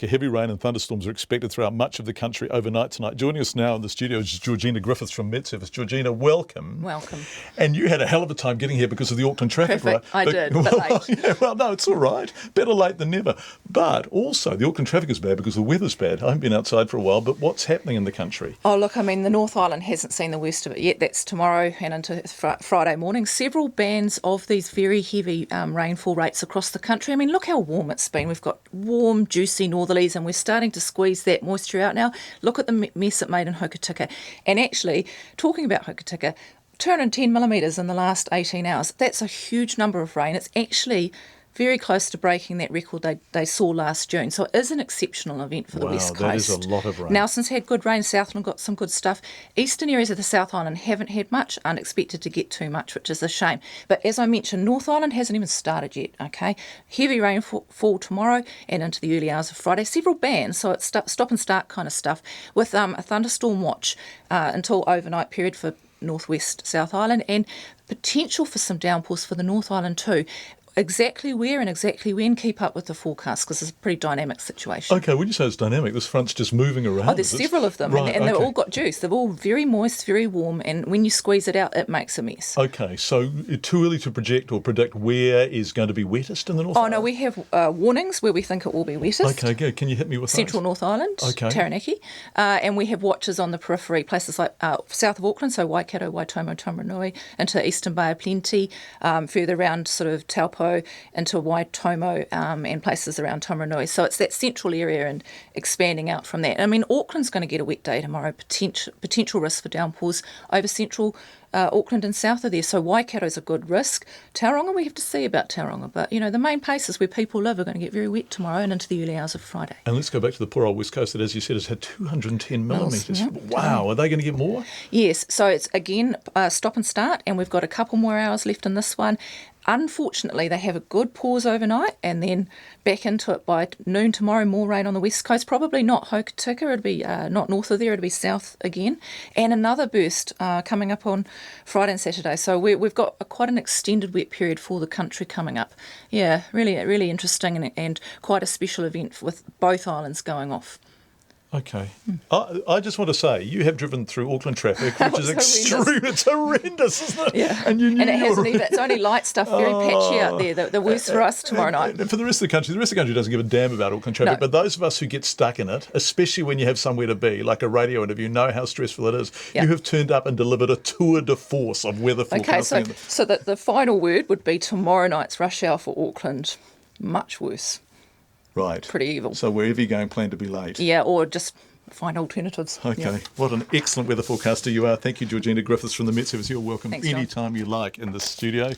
Heavy rain and thunderstorms are expected throughout much of the country overnight tonight. Joining us now in the studio is Georgina Griffiths from MetService. Georgina, welcome. Welcome. And you had a hell of a time getting here because of the Auckland traffic, right? I did, a bit late. Yeah, well, no, it's all right. Better late than never. But also, the Auckland traffic is bad because the weather's bad. I haven't been outside for a while, but what's happening in the country? Oh, look, I mean, the North Island hasn't seen the worst of it yet. That's tomorrow and into Friday morning. Several bands of these very heavy rainfall rates across the country. I mean, look how warm it's been. We've got warm, juicy northerlies, and we're starting to squeeze that moisture out now. Look at the mess it made in Hokitika. And actually, talking about Hokitika, 210 millimetres in the last 18 hours. That's a huge number of rain. It's actually very close to breaking that record they saw last June. So it is an exceptional event for the West Coast. Wow, that is a lot of rain. Nelson's had good rain. Southland got some good stuff. Eastern areas of the South Island haven't had much, aren't expected to get too much, which is a shame. But as I mentioned, North Island hasn't even started yet, okay? Heavy rainfall tomorrow and into the early hours of Friday. Several bans, so it's stop and start kind of stuff, with a thunderstorm watch until overnight period for northwest South Island, and potential for some downpours for the North Island too. Exactly where and exactly when, keep up with the forecast because it's a pretty dynamic situation. Okay, when you say it's dynamic, this front's just moving around. Oh, there's several of them, right, and they've all got juice. They're all very moist, very warm, and when you squeeze it out, it makes a mess. Okay, so too early to project or predict where is going to be wettest in the North Island? No, we have warnings where we think it will be wettest. Okay, good. Can you hit me with Central those? North Island, okay. Taranaki, and we have watches on the periphery, places like south of Auckland, so Waikato, Waitomo, Taumarunui, into Eastern Bay of Plenty, further around sort of Taupo, into Waitomo and places around Taumarunui. So it's that central area and expanding out from that. I mean, Auckland's going to get a wet day tomorrow, potential risk for downpours over central Auckland and south of there. So Waikato's a good risk. Tauranga, we have to see about Tauranga. But, you know, the main places where people live are going to get very wet tomorrow and into the early hours of Friday. And let's go back to the poor old West Coast that, as you said, has had 210 millimetres. Yeah. Wow, are they going to get more? Yes, so it's, again, stop and start, and we've got a couple more hours left in this one. Unfortunately, they have a good pause overnight and then back into it by noon tomorrow. More rain on the west coast, probably not Hokitika, it'll be not north of there, it'll be south again. And another burst coming up on Friday and Saturday. So we've got quite an extended wet period for the country coming up. Yeah, really interesting and quite a special event with both islands going off. Okay. I just want to say, you have driven through Auckland traffic, which is extreme. It's horrendous, isn't it? Yeah. And you knew and it hasn't even, it's only light stuff, very patchy out there. The worst for us tomorrow night. And for the rest of the country doesn't give a damn about Auckland traffic. No. But those of us who get stuck in it, especially when you have somewhere to be, like a radio interview, know how stressful it is. Yeah. You have turned up and delivered a tour de force of weather forecasting. Okay, so the final word would be tomorrow night's rush hour for Auckland. Much worse. Right. Pretty evil. So wherever you're going, plan to be late. Yeah, or just find alternatives. Okay. Yeah. What an excellent weather forecaster you are. Thank you, Georgina Griffiths from the MetService. You're welcome Thanks, John. anytime you like in the studio.